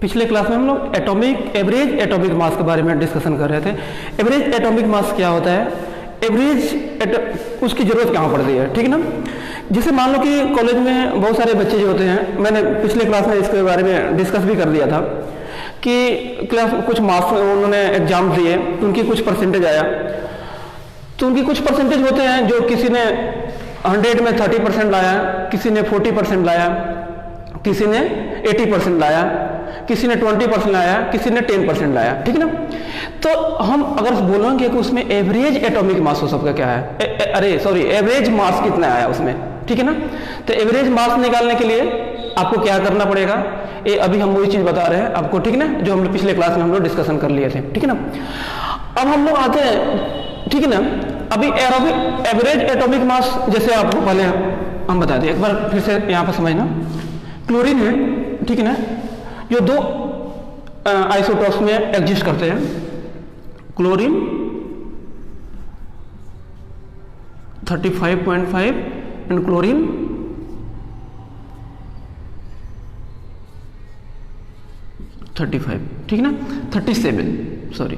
पिछले क्लास में हम लोग एवरेज एटॉमिक मास के बारे में डिस्कशन कर रहे थे। एवरेज एटॉमिक मास क्या होता है, उसकी जरूरत कहाँ पड़ती है, ठीक है ना। जैसे मान लो कि कॉलेज में बहुत सारे बच्चे जो होते हैं, मैंने पिछले क्लास में इसके बारे में डिस्कस भी कर दिया था कि क्लास कुछ मार्क्स उन्होंने एग्जाम दिए तो उनकी कुछ परसेंटेज आया, तो उनकी कुछ परसेंटेज होते हैं जो किसी ने 100 में 30% लाया, किसी ने 40% लाया, किसी ने 80% लाया, किसी ने 20% लाया, किसी ने 10% लाया, ठीक है ना। तो हम अगर बोलेंगे कि उसमें एवरेज एटॉमिक मास सबका क्या है, एवरेज मास कितना आया उसमें, ठीक है ना। तो एवरेज मास निकालने के लिए आपको क्या करना पड़ेगा, ये अभी हम वही चीज बता रहे हैं आपको, ठीक है ना, जो हम पिछले क्लास में हम लोग डिस्कशन कर लिए थे, ठीक है ना। अब हम लोग आते हैं, ठीक है ना, अभी एवरेज एटॉमिक मास जैसे आपको पहले हम बता दें, एक बार फिर से यहाँ पर समझना। क्लोरीन है, ठीक है ना, जो दो आइसोटॉप्स में एग्जिस्ट करते हैं, क्लोरीन 35.5 एंड क्लोरीन 35, ठीक है ना, 37 सॉरी,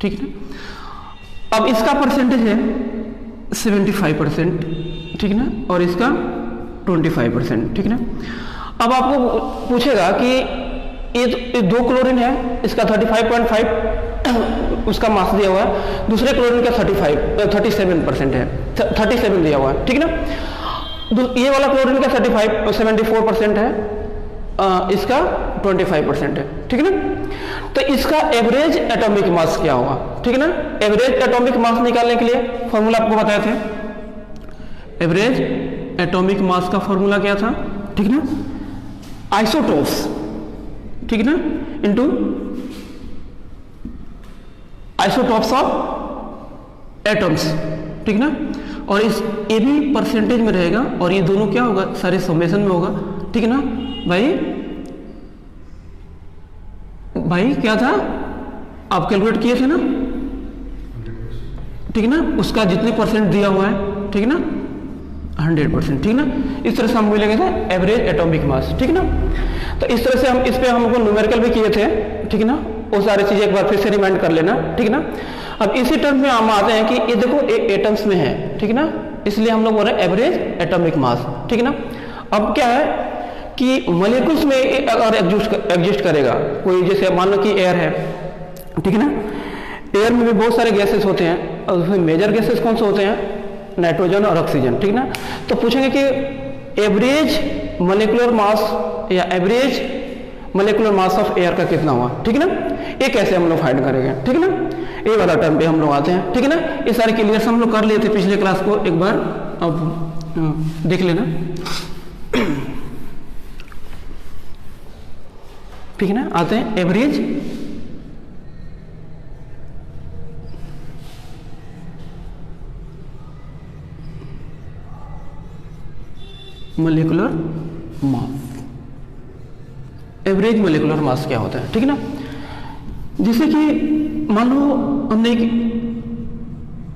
ठीक है ना। अब इसका परसेंटेज है 75%, ठीक है ना, और इसका 25%, ठीक है ना। अब आपको पूछेगा कि ये दो क्लोरीन है, इसका 35.5 उसका मास दिया हुआ है, दूसरे क्लोरीन का 37% है, 37 दिया हुआ है, ठीक है ना। ये वाला क्लोरीन का 74% है, इसका 25% है, ठीक है ना। तो इसका एवरेज एटॉमिक मास क्या होगा, ठीक है ना। एवरेज एटॉमिक मास निकालने के लिए फॉर्मूला आपको बताए थे। एवरेज एटॉमिक मास का फॉर्मूला क्या था, ठीक है ना, आइसोटोप्स, ठीक है ना, इनटू आइसोटोप्स ऑफ एटम्स, ठीक है ना। और इस ये भी परसेंटेज में रहेगा और ये दोनों क्या होगा, सारे समेशन में होगा, ठीक है ना। भाई क्या था, आप कैलकुलेट किए थे ना, ठीक है ना, उसका जितने परसेंट दिया हुआ है, ठीक है ना, 100%, ठीक है ना। इस तरह से हम मिलेंगे था एवरेज एटॉमिक मास, ठीक है ना। तो इस तरह से हम इस पे हमको न्यूमेरिकल भी किए थे, ठीक है ना, वो सारी चीजें एक बार फिर से रिमाइंड कर लेना, ठीक है ना। अब इसी टर्म में हम आते हैं कि ये देखो एटम्स में है, ठीक है ना, इसलिए हम लोग बोल रहे हैं एवरेज एटॉमिक मास, ठीक है ना। अब क्या है कि मॉलिक्यूल्स में अगर एग्जिस्ट करेगा कोई, जैसे मान लो कि एयर है, ठीक है ना, एयर में भी बहुत सारे गैसेस होते हैं और उसमें मेजर गैसेस कौन से होते हैं, नाइट्रोजन और ऑक्सीजन, ठीक ना। तो पूछेंगे कि एवरेज मॉलिक्यूलर मास या average molecular mass of air का कितना हुआ, ठीक है ना। ये कैसे हम लोग फाइंड करेंगे, ठीक है ना, ये वाला टर्म पे हम लोग आते हैं, ठीक है ना। ये सारे क्लियर हम लोग कर लिए थे पिछले क्लास को, एक बार अब देख लेना, ठीक है ना। आते हैं एवरेज मॉलिक्यूलर मास। एवरेज मॉलिक्यूलर मास क्या होता है, ठीक है ना। जैसे कि मान लो हमने एक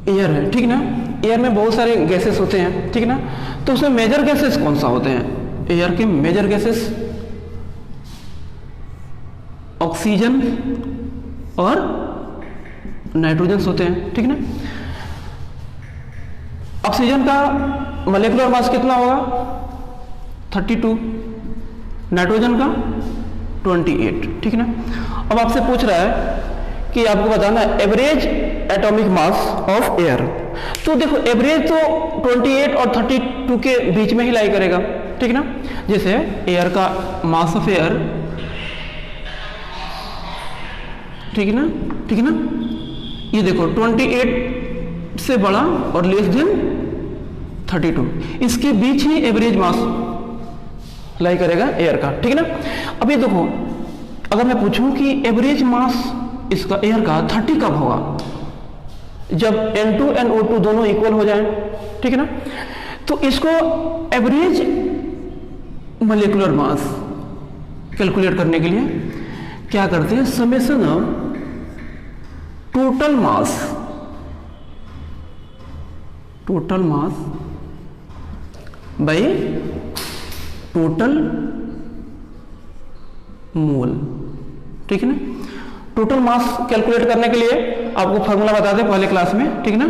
एयर है, ठीक है ना, एयर में बहुत सारे गैसेस होते हैं, ठीक है ना। तो उसमें मेजर गैसेस कौन सा होते हैं, एयर के मेजर गैसेस ऑक्सीजन और नाइट्रोजन होते हैं, ठीक है ना। ऑक्सीजन का मॉलिक्यूलर मास कितना होगा, 32, नाइट्रोजन का 28, ठीक है ना। अब आपसे पूछ रहा है कि आपको बताना है average atomic mass of air. तो देखो एवरेज तो 28 और 32 के बीच में ही लाई करेगा, ठीक है ना। जैसे एयर का मास ऑफ एयर, ठीक है ना, ठीक है ना, ये देखो 28 से बड़ा और लेस देन 32, इसके बीच ही एवरेज मास लाई करेगा एयर का, ठीक है ना। अब ये देखो अगर मैं पूछूं कि एवरेज मास इसका एयर का 30 कब होगा, जब N2 and O2 दोनों इक्वल हो जाएं, ठीक है ना। तो इसको एवरेज मॉलिक्यूलर मास कैलकुलेट करने के लिए क्या करते हैं, summation of total mass, by total mole. ठीक है ना। टोटल मास कैलकुलेट करने के लिए आपको फॉर्मूला बता दें पहले क्लास में, ठीक है ना।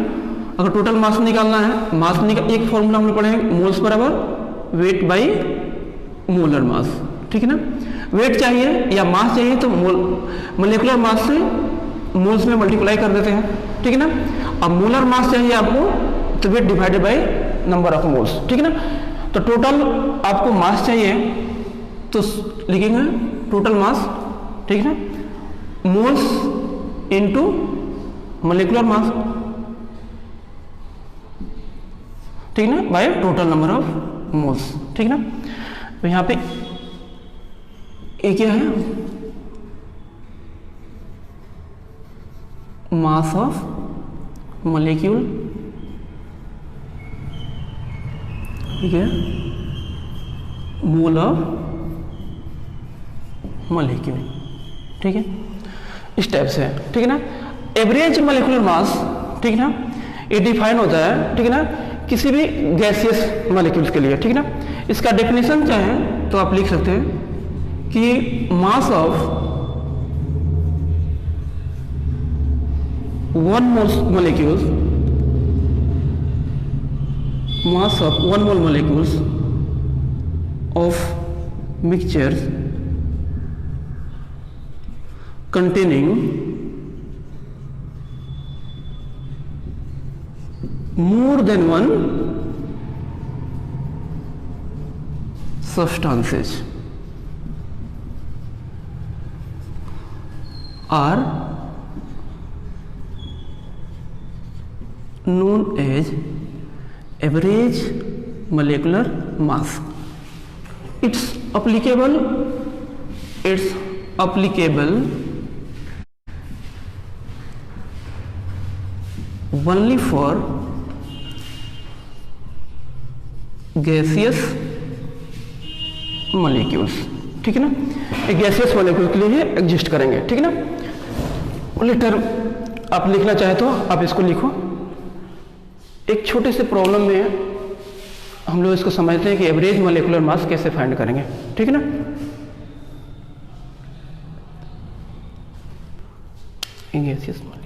अगर टोटल मास निकालना है, एक फॉर्मूला हम लोग पढ़ेंगे, मोल्स बराबर वेट बाई मोलर मास। ठीक है ना। वेट चाहिए या मास चाहिए तो मोलिकुलर मास से मोल्स में मल्टीप्लाई कर देते हैं। ठीक है ना। अब मोलर मास चाहिए आपको तो weight divided by number of moles. ठीक है ना। तो टोटल आपको मास चाहिए तो लिखेंगे टोटल मास, ठीक है ना, मोल्स इनटू मोलिकुलर मास, ठीक है ना, by total number of moles. ठीक है ना। तो यहां पे ये क्या है, मास ऑफ मॉलिक्यूल, ठीक है, मोल ऑफ मॉलिक्यूल। ठीक है, इस टाइप से है। ठीक है ना। एवरेज मॉलिक्यूलर मास, ठीक है ना, ये डिफाइन होता है, ठीक है ना, किसी भी गैसियस मॉलिक्यूल्स के लिए। ठीक है ना। इसका डेफिनेशन क्या है तो आप लिख सकते हैं कि mass of one molecules, mass of 1 mole molecules of mixtures containing more than one substances are known as average molecular mass. It's applicable only for gaseous molecules। ठीक है ना। गैसियस मॉलिक्यूल के लिए एग्जिस्ट करेंगे। ठीक है ना। लेटर आप लिखना चाहे तो आप इसको लिखो। एक छोटे से प्रॉब्लम में हम लोग इसको समझते हैं कि एवरेज मॉलिक्यूलर मास कैसे फाइंड करेंगे। ठीक है ना। गैसियस मॉलिक्यूल्स,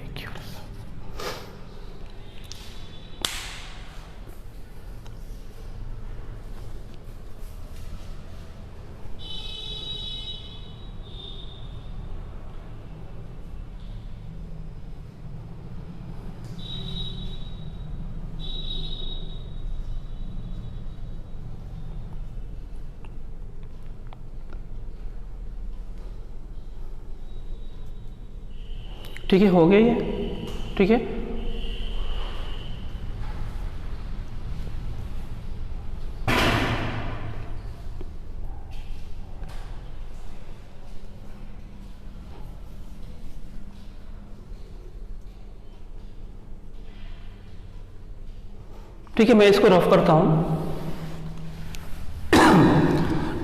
ठीक है, हो गया ये। ठीक है। ठीक है, मैं इसको रफ करता हूं।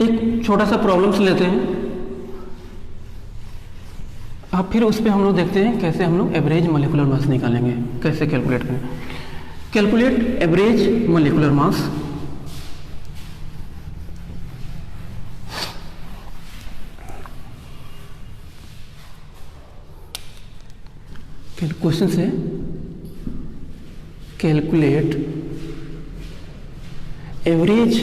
एक छोटा सा प्रॉब्लम से लेते हैं, अब फिर उस पर हम लोग देखते हैं कैसे हम लोग एवरेज मॉलिक्यूलर मास निकालेंगे, कैसे कैलकुलेट करें। Calculate average molecular mass. Question से calculate average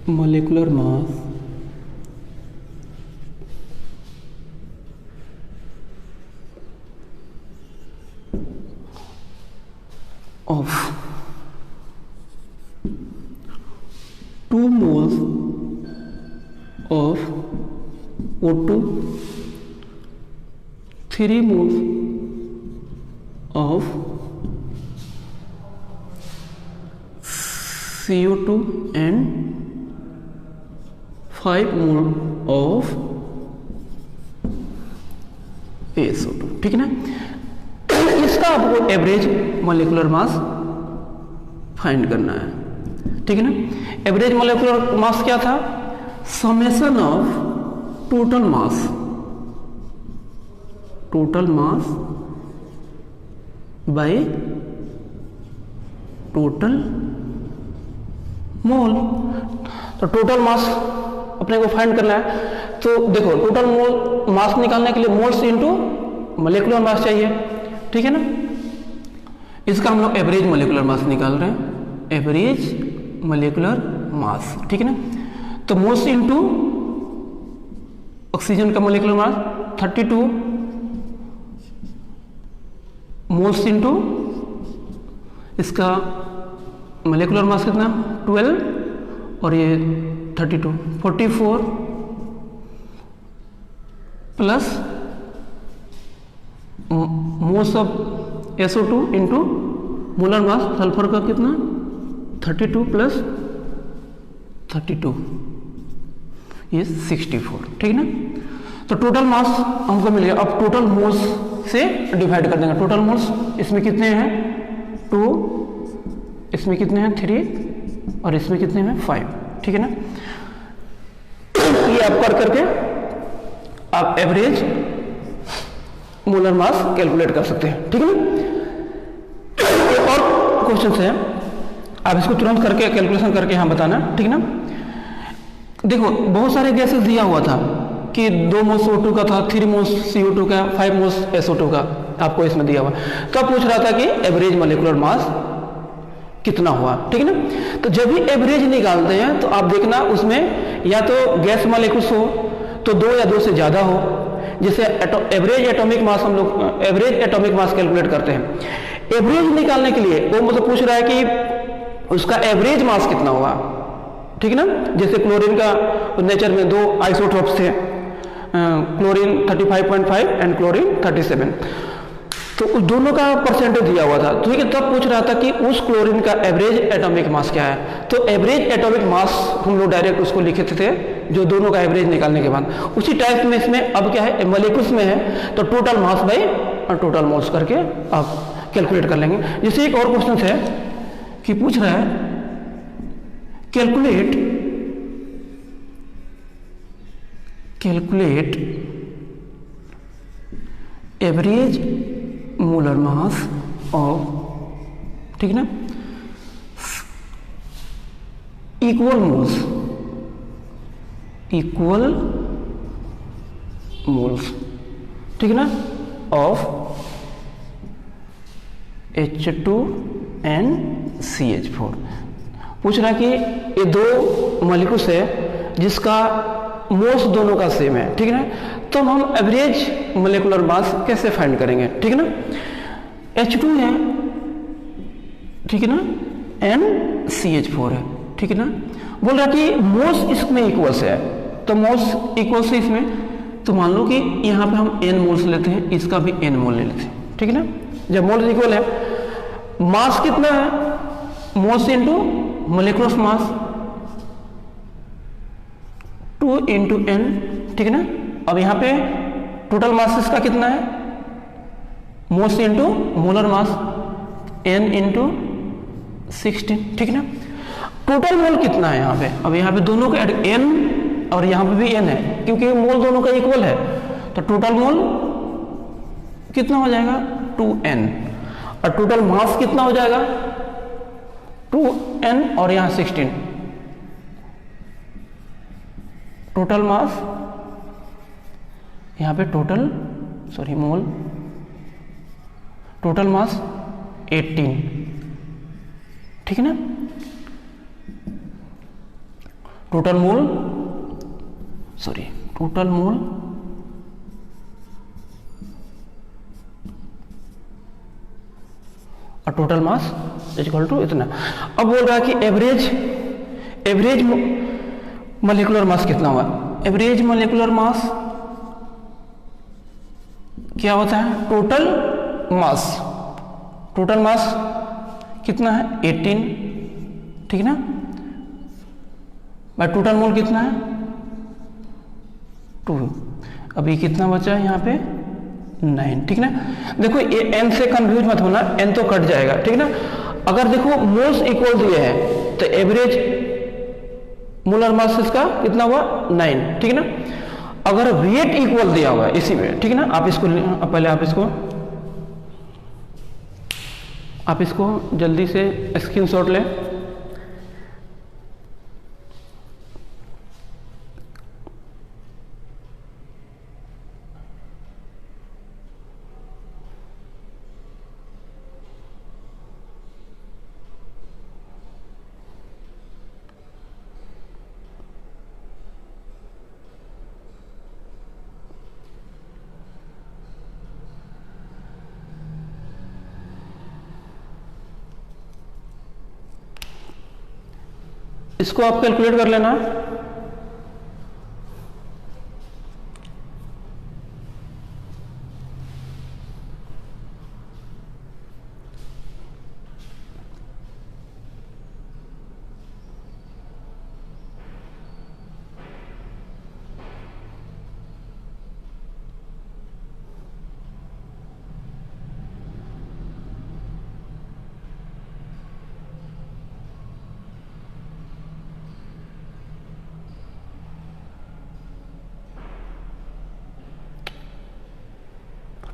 molecular mass of 2 moles of O2, 3 moles of CO2 and 5 moles of ASO2। ठीक है ना। इसका आपको एवरेज मॉलिक्यूलर मास फाइंड करना है। ठीक है ना। एवरेज मॉलिक्यूलर मास क्या था, summation of total mass by total mole. तो टोटल मास अपने को फाइंड करना है, तो देखो टोटल मोल मास निकालने के लिए मोल्स इनटू मोलेकुलर मास चाहिए, ठीक है ना। इसका हम लोग एवरेज मोलेकुलर मास निकाल रहे हैं, एवरेज मोलेकुलर मास, ठीक है ना। तो मोल्स इनटू ऑक्सीजन का मोलेकुलर मास 32, मोल्स इनटू इसका मोलेकुलर मास कितना 12 और ये 32, 44 plus moles of SO2 into molar mass sulphur का कितना 32 प्लस 32 ये 64, ठीक है ना। तो टोटल मास हमको मिलेगा। अब टोटल मोल्स से डिवाइड कर देंगे। टोटल मोल्स इसमें कितने हैं 2, इसमें कितने हैं 3 और इसमें कितने हैं 5, ठीक है ना। ये आप कर करके आप एवरेज मोलर मास कैलकुलेट कर सकते हैं, ठीक है ना। एक और क्वेश्चन है, आप इसको तुरंत करके कैलकुलेशन करके यहाँ बताना, ठीक है ना। देखो बहुत सारे गैसेस दिया हुआ था कि 2 मोल्स CO2 का था, 3 मोल्स CO2 का, 5 मोल्स SO2 का आपको इसमें दिया हुआ। तो पूछ रहा था कि एवरेज मोलेकुलर मास कितना हुआ, ठीक है ना। तो जब भी एवरेज निकालते हैं तो आप देखना उसमें या तो गैस मोलेकुल्स हो तो 2 या 2 से ज़्यादा हो। जैसे एवरेज एटॉमिक मास हम लोग एवरेज एटॉमिक मास कैलकुलेट करते हैं। एवरेज निकालने के लिए वो मुझे पूछ रहा है कि उसका एवरेज मास कितना हुआ, ठीक है ना। जैसे क्लोरीन का नेचर में 2 आइसोटोप्स थे, क्लोरीन 35.5 एंड क्लोरीन 37, तो उस दोनों का परसेंटेज दिया हुआ था, ठीक है। तब पूछ रहा था कि उस क्लोरीन का एवरेज एटॉमिक मास क्या है। तो एवरेज एटॉमिक मास हम लोग डायरेक्ट उसको लिखे थे जो दोनों का एवरेज निकालने के बाद। उसी टाइप में इसमें अब क्या है मोलेकुल्स में है तो total mass by total moles करके आप कैलकुलेट कर लेंगे। जैसे एक और क्वेश्चन है कि पूछ रहा है calculate average molar mass of, ठीक है ना, इक्वल मोल्स, ठीक है ना, ऑफ H2NCH4। पूछ रहा है कि ये 2 मॉलिक्यूल्स है जिसका मोल्स दोनों का सेम है, ठीक है ना। तो हम एवरेज मोलेकुलर मास कैसे फाइंड करेंगे, ठीक है ना। H2 है, ठीक है ना, NCH4 है, ठीक है ना। बोल रहा कि मोल्स इसमें इक्वल्स है, तो मोल्स इक्वल्स है इसमें, तो मान लो कि यहाँ पे हम n मोल्स लेते हैं, इसका भी n मोल ले लेते हैं, ठीक है ना। जब मोल्स इक्वल है, मास कितना है moles into molecular mass 2 into n, ठीक है ना। अब यहाँ पे टोटल मास इसका कितना है moles into molar mass n into 16, ठीक है ना। टोटल मोल कितना है यहाँ पे, अब यहाँ पे दोनों का n और यहाँ पे भी n है क्योंकि मोल दोनों का इक्वल है, तो टोटल मोल कितना हो जाएगा 2n और टोटल मास कितना हो जाएगा 2n और यहाँ 16। टोटल मास यहाँ पे मोल टोटल मास 18, ठीक है ना। टोटल मोल और टोटल मास इक्वल टू इतना। अब बोल रहा है कि एवरेज मोलेकुलर मास कितना हुआ। एवरेज मोलेकुलर मास क्या होता है टोटल मास कितना है 18, ठीक है ना, बाय टोटल मोल कितना है 2। अभी कितना बचा है यहाँ पे 9, ठीक है ना। देखो ये n से कंफ्यूज मत होना, n तो कट जाएगा, ठीक है ना। अगर देखो मोल्स इक्वल दिए हैं तो एवरेज मोलर मास इसका कितना हुआ 9, ठीक है ना। अगर वेट इक्वल दिया हुआ है इसी में, ठीक है ना, आप इसको जल्दी से स्क्रीनशॉट लें। इसको आप कैलकुलेट कर लेना।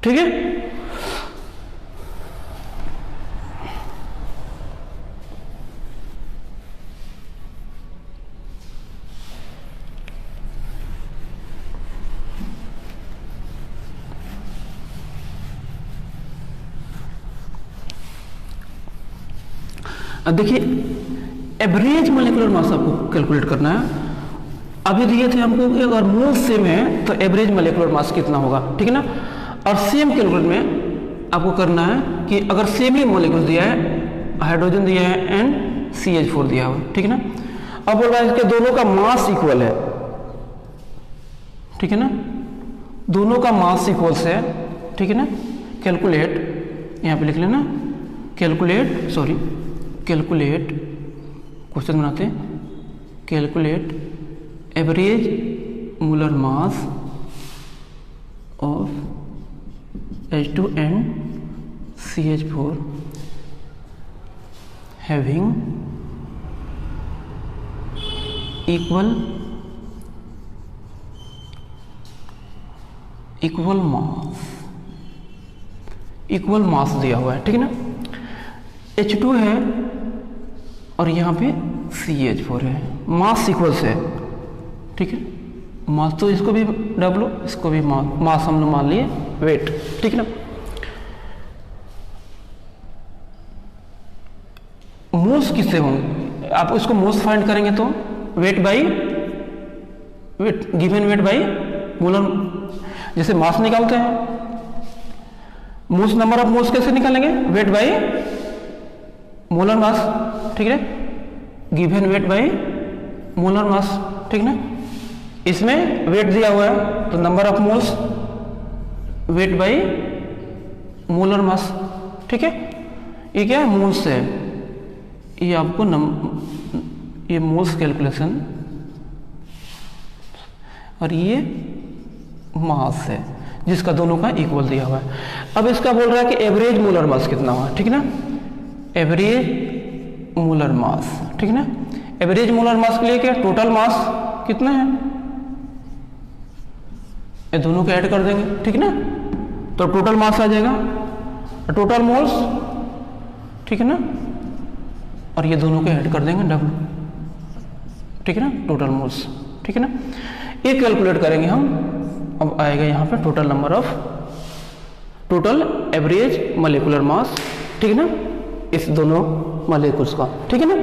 ठीक है, अब देखिए एवरेज मोलिकुलर मास आपको कैलकुलेट करना है। अभी दिए थे हमको कि अगर मोल सेम है तो एवरेज मोलिकुलर मास कितना होगा, ठीक है ना। और सेम कैलकुलेट में आपको करना है कि अगर सेम ही मोलिक्यूल दिया है, हाइड्रोजन दिया है एंड CH4 दिया हुआ, ठीक है ना। अब बोल रहा है इसके दोनों का मास इक्वल है, ठीक है ना, दोनों का मास इक्वल है, ठीक है ना। कैलकुलेट, यहाँ पे लिख लेना कैलकुलेट, सॉरी कैलकुलेट, क्वेश्चन बनाते हैं, calculate average molar mass of H2 and CH4 having equal मास दिया हुआ है, ठीक है ना। H2 है और यहाँ पे CH4 है, मास इक्वल्स है, ठीक है। मास तो इसको भी W, इसको भी मास हम लोग मान लिए वेट, ठीक है ना। मोल्स किससे होंगे, आप इसको मोल्स फाइंड करेंगे तो weight by wait, given weight by molar, जैसे मास निकालते हैं मोल्स, नंबर ऑफ मोल्स कैसे निकालेंगे, वेट बाई मोलर मास, ठीक है, given weight by molar mass, ठीक है ना। इसमें वेट दिया हुआ है तो number of moles weight by molar mass, ठीक है। ये क्या है, मोल्स है, ये आपको ये मोल्स कैलकुलेशन, और ये मास है जिसका दोनों का इक्वल दिया हुआ है। अब इसका बोल रहा है कि एवरेज मोलर मास कितना हुआ, ठीक है ना, एवरेज मोलर मास, ठीक है ना। एवरेज मोलर मास के लिए क्या, टोटल मास कितना है, ये दोनों को ऐड कर देंगे, ठीक है ना, तो टोटल मास आ जाएगा, टोटल मोल्स, ठीक है ना, और ये दोनों को ऐड कर देंगे W, ठीक है ना, टोटल मोल्स, ठीक है ना। ये कैलकुलेट करेंगे हम, अब आएगा यहाँ पे total number of, total average molecular mass, ठीक है ना, इस दोनों मोलिक्यूल्स का, ठीक है ना।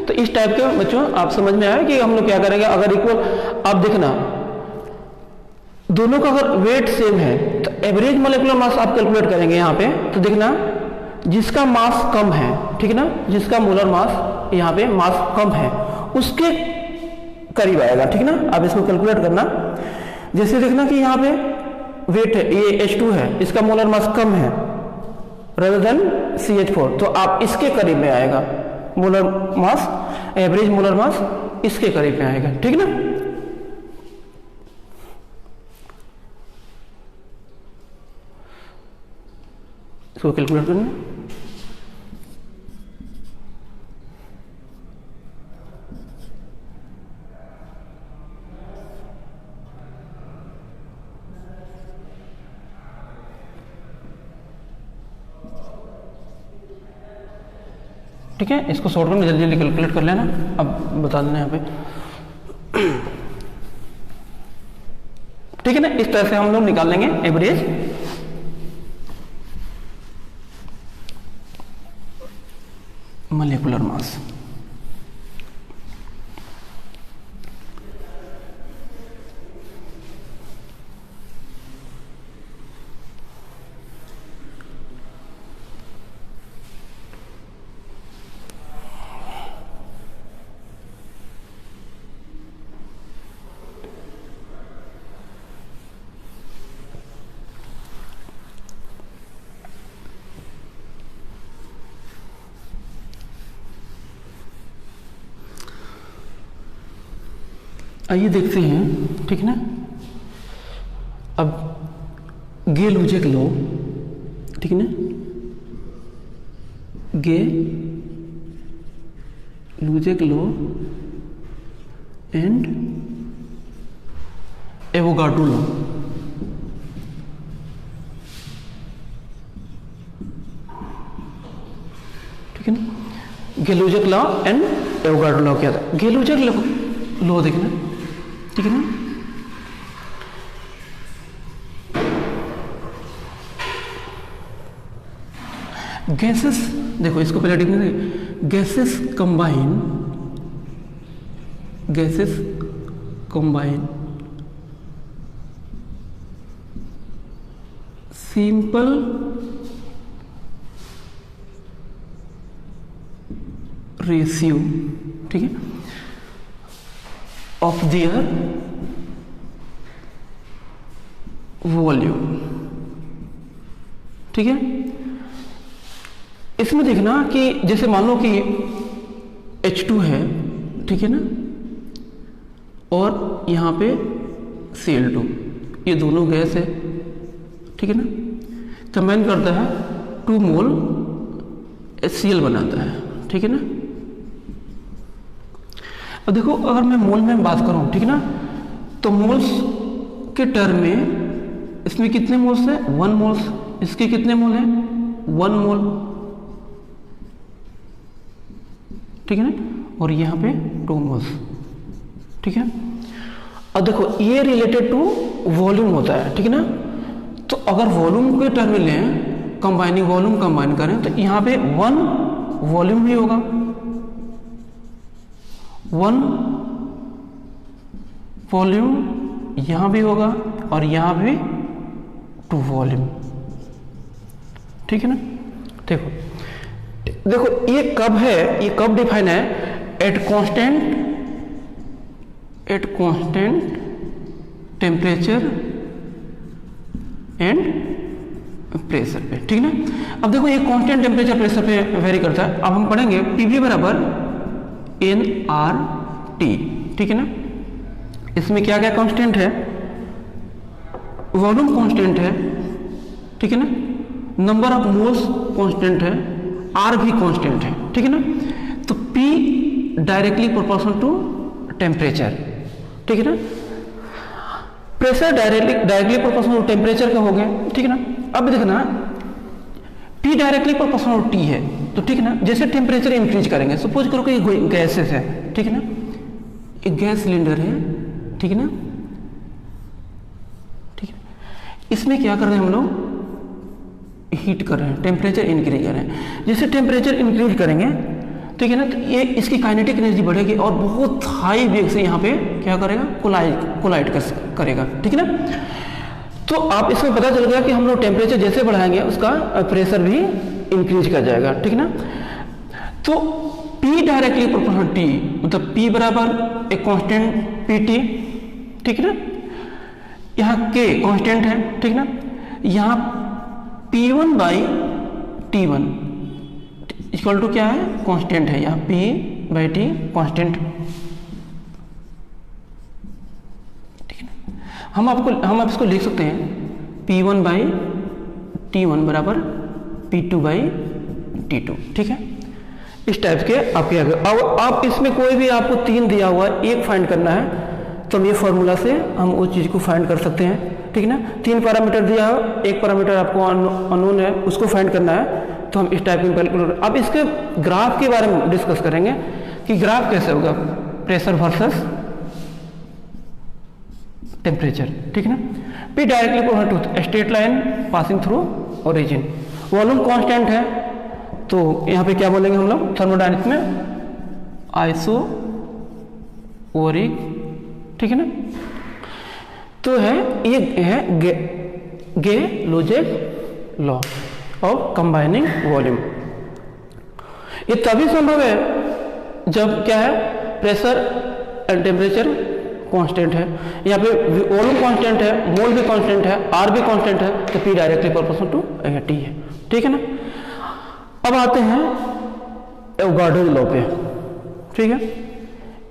तो इस टाइप के बच्चों आप समझ में आया कि हम लोग क्या करेंगे, अगर इक्वल, आप देखना दोनों का अगर वेट सेम है तो एवरेज मोलिकुलर मास आप कैलकुलेट करेंगे यहाँ पे, तो देखना जिसका मास कम है, ठीक है ना, जिसका मोलर मास यहाँ पे मास कम है उसके करीब आएगा, ठीक है ना। आप इसको कैलकुलेट करना, जैसे देखना कि यहाँ पे वेट है, ये H2 है, इसका मोलर मास कम है रेदर देन CH4, तो आप इसके करीब में आएगा molar mass, average molar mass इसके करीब में आएगा, ठीक है ना। इसको कैलकुलेट करना, ठीक है। इसको शॉर्ट में जल्दी जल्दी कैलकुलेट कर लेना, अब बता देना यहाँ पे, ठीक है ना। इस तरह से हम लोग निकाल लेंगे एवरेज मोलिकुलर मास। आइए देखते हैं, ठीक है ना। अब गे-लुजेक लॉ, ठीक है ना, गे-लुजेक लॉ एंड एवोगाड्रो लॉ। ठीक है ना, गे-लुजेक लॉ एंड एवोगाड्रो लॉ क्या था? गे-लुजेक लॉ देखना, ठीक है ना, गैसेस, देखो इसको पहले देखने दें। गैसेस कंबाइन सिंपल रेशियो, ठीक है, ऑफ देयर वॉल्यूम। ठीक है, इसमें देखना कि जैसे मान लो कि H2 है, ठीक है ना, और यहां पे Cl2, ये दोनों गैस है, ठीक है ना, कंबाइन करता है 2 मोल HCl बनाता है, ठीक है ना। अब देखो अगर मैं मोल में बात करूं, ठीक है ना, तो मोल्स के टर्म में इसमें कितने मोल्स है? 1 मोल्स। इसके कितने मोल है? 1 मोल, ठीक है ना, और यहां पे 2 मोल्स, ठीक है। अब देखो ये रिलेटेड टू वॉल्यूम होता है, ठीक है ना। तो अगर वॉल्यूम के टर्म में लें, कंबाइनिंग वॉल्यूम कंबाइन करें, तो यहां पे 1 वॉल्यूम भी होगा, 1 वॉल्यूम यहां भी होगा, और यहां भी 2 वॉल्यूम, ठीक है ना। देखो ये कब है, ये कब डिफाइन है? At constant temperature and pressure पे, ठीक है ना। अब देखो ये कांस्टेंट टेम्परेचर प्रेशर पे वेरी करता है। अब हम पढ़ेंगे पीवी बराबर nRT, ठीक है ना। इसमें क्या क्या कांस्टेंट है? वॉल्यूम कांस्टेंट है, ठीक है ना, नंबर ऑफ मोल्स कांस्टेंट है, R भी कांस्टेंट है, ठीक है ना। तो P directly proportional to temperature, ठीक है ना। Pressure directly proportional to temperature का हो गया, ठीक है ना। अब देखना P directly proportional to T है, तो ठीक है ना, जैसे टेम्परेचर इंक्रीज करेंगे, सपोज करो कि ये गैसेस है, ठीक है ना, एक गैस सिलेंडर है, ठीक है ना, ठीक है। इसमें क्या कर रहे हैं हम लोग? हीट कर रहे हैं, टेम्परेचर इंक्रीज कर रहे हैं। जैसे टेम्परेचर इंक्रीज करेंगे, ठीक है ना, तो ये इसकी काइनेटिक एनर्जी बढ़ेगी और बहुत हाई वेग से यहाँ पे क्या करेगा? कोलाइड करेगा, ठीक है ना। तो आप इसमें पता चल गया कि हम लोग टेम्परेचर जैसे बढ़ाएंगे उसका प्रेशर भी इंक्रीज कर जाएगा, ठीक है ना। तो P डायरेक्टली प्रोपोर्शनल T, मतलब P बराबर एक कांस्टेंट PT, ठीक है ना, यहाँ K कांस्टेंट है, ठीक है ना, यहाँ P1 by T1 equal to क्या है? कांस्टेंट है, यहाँ P बाई T कांस्टेंट, ठीक है ना। हम इसको लिख सकते हैं P1 बाई T1 बराबर P2 बाई T2, ठीक है। इस टाइप के आपके आगे। अब आप इसमें कोई भी आपको 3 दिया हुआ है, एक फाइंड करना है, तो हम ये फॉर्मूला से हम उस चीज को फाइंड कर सकते हैं, ठीक है ना। 3 पैरामीटर दिया है, एक पैरामीटर आपको अननोन है, उसको फाइंड करना है, तो हम इस टाइप के। अब इसके ग्राफ के बारे में डिस्कस करेंगे कि ग्राफ कैसे होगा, प्रेशर वर्सेस टेम्परेचर, ठीक है ना। P directly proportional to straight line passing through origin. Volume constant है, तो यहाँ पे क्या बोलेंगे हम लोग थर्मोडायनेमिक्स में? आइसोबैरिक, ठीक है ना। तो है ये है गे-लुजेक लॉ ऑफ कंबाइनिंग वॉल्यूम। ये तभी संभव है जब क्या है? प्रेशर एंड टेम्परेचर कांस्टेंट है, यहाँ पे वॉल्यूम कांस्टेंट है, मोल भी कांस्टेंट है, R भी कांस्टेंट है, तो P directly proportional to T है, ठीक है ना। अब आते हैं एवोगाड्रो लॉ पे, ठीक है।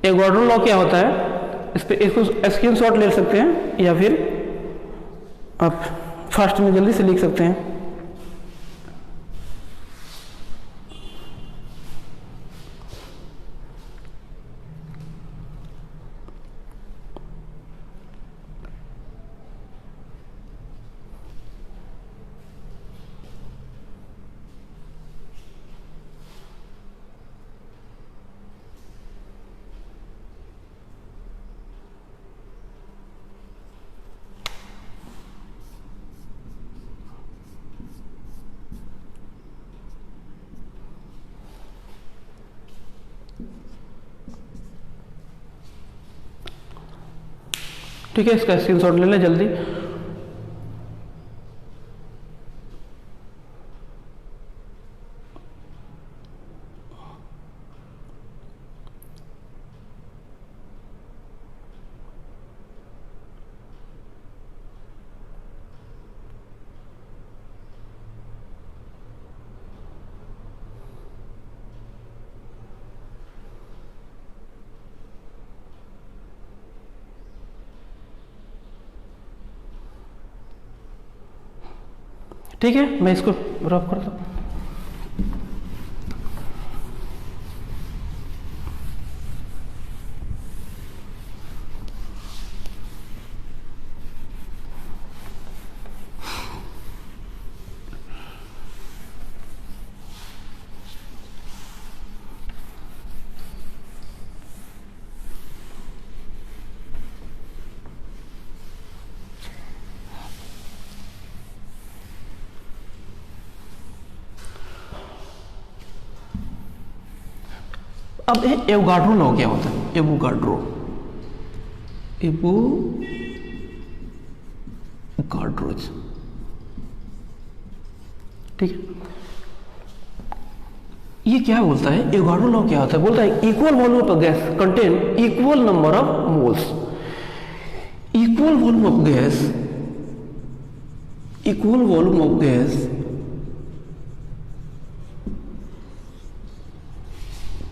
एवोगाड्रो लॉ क्या होता है? इस पर इसको स्क्रीनशॉट ले सकते हैं या फिर आप फास्ट में जल्दी से लिख सकते हैं। ठीक है, इसका स्क्रीनशॉट ले लें जल्दी। ठीक है, मैं इसको रफ कर दूँ। अब एवोगाड्रो लॉ क्या होता है? एवोगाड्रो ठीक है, ये क्या बोलता है? एवोगाड्रो लॉ क्या होता है? बोलता है equal volume of gas contain equal number of moles. Equal volume of gas, equal volume of gas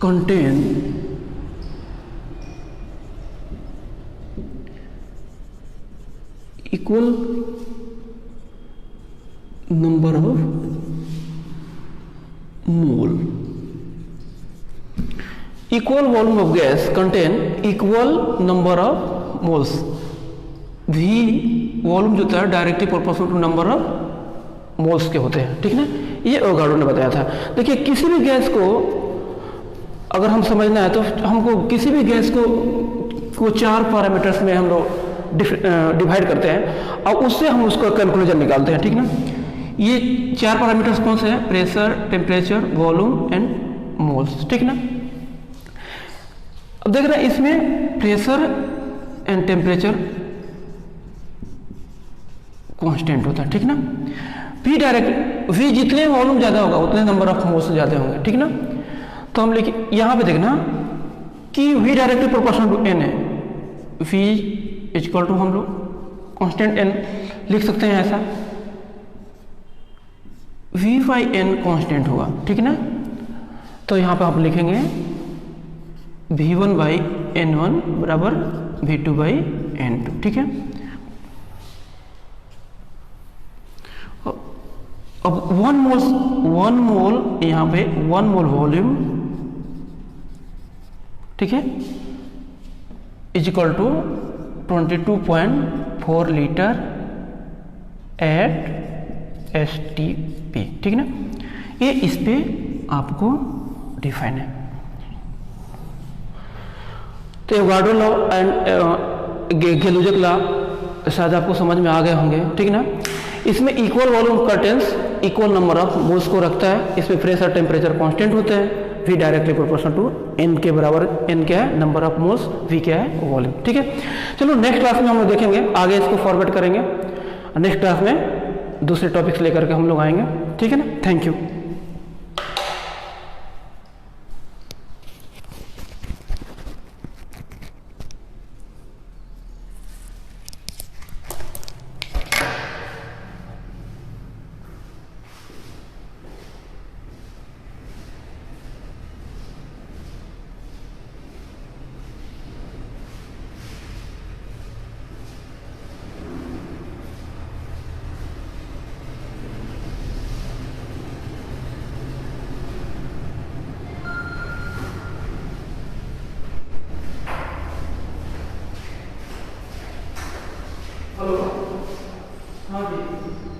contain equal number of mole. Equal volume of gas contain equal number of moles. V volume जो होता है directly proportional to number of moles के होते हैं। ठीक ना, ये Avogadro ने बताया था। देखिए, किसी भी गैस को अगर हम समझना है तो हमको किसी भी गैस को 4 पैरामीटर्स में हम लोग डिवाइड करते हैं और उससे हम उसका कंक्लूजन निकालते हैं। ठीक ना, ये 4 पैरामीटर्स कौन से हैं? Pressure, temperature, volume and moles. ठीक ना, अब देख रहे हैं इसमें प्रेशर एंड टेम्परेचर कांस्टेंट होता है। ठीक ना, वी डायरेक्ट वी जितने वॉल्यूम ज़्यादा होगा उतने नंबर ऑफ मोल्स ज़्यादा होंगे। ठीक ना, तो हम लिख यहाँ पे देखना कि V directly proportional to N है। V इक्वल टू हम लोग कांस्टेंट N लिख सकते हैं ऐसा, V बाई N कांस्टेंट होगा। ठीक ना, तो यहाँ पे आप लिखेंगे V1 बाई N1 बराबर V2 बाई N2। ठीक है, अब 1 मोल यहाँ पे 1 मोल वॉल्यूम, ठीक है, is equal to 22.4 litre at STP। ठीक ना, ये इस पे आपको डिफाइन है। तो एवोगाड्रो लॉ एंड गेलुजक लॉ शायद आपको समझ में आ गए होंगे। ठीक ना, इसमें equal volume contains equal number of moles को रखता है। इसमें प्रेशर, टेम्परेचर कांस्टेंट होते हैं। V directly proportional to N के बराबर। N क्या है? Number of moles. V क्या है? वॉल्यूम। ठीक है, चलो नेक्स्ट क्लास में हम लोग देखेंगे, आगे इसको फॉरवर्ड करेंगे। नेक्स्ट क्लास में दूसरे टॉपिक्स लेकर के हम लोग आएंगे। ठीक है ना, थैंक यू। हेलो, हाँ जी।